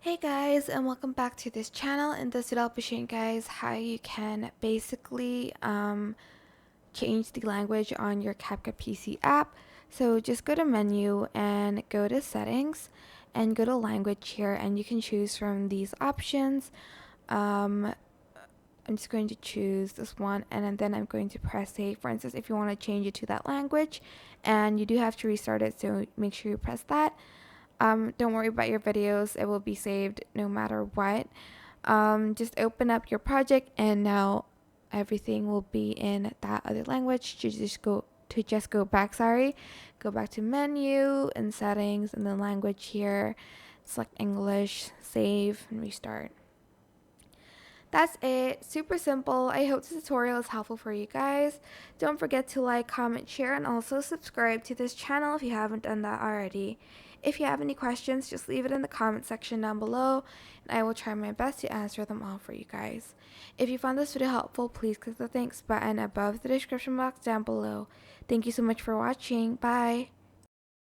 Hey guys, and welcome back to this channel. In this video I'll be showing you guys how you can basically change the language on your CapCut PC app. So just go to menu and go to settings and go to language here, and you can choose from these options. I'm just going to choose this one, and then I'm going to press save. For instance, if you want to change it to that language, and you do have to restart it, so make sure you press that. Don't worry about your videos, it will be saved no matter what. Just open up your project, and now everything will be in that other language. Go back to menu and settings, and then language here, select English, save, and restart. That's it. Super simple. I hope this tutorial is helpful for you guys. Don't forget to like, comment, share, and also subscribe to this channel if you haven't done that already. If you have any questions, just leave it in the comment section down below, and I will try my best to answer them all for you guys. If you found this video helpful, please click the thanks button above the description box down below. Thank you so much for watching. Bye!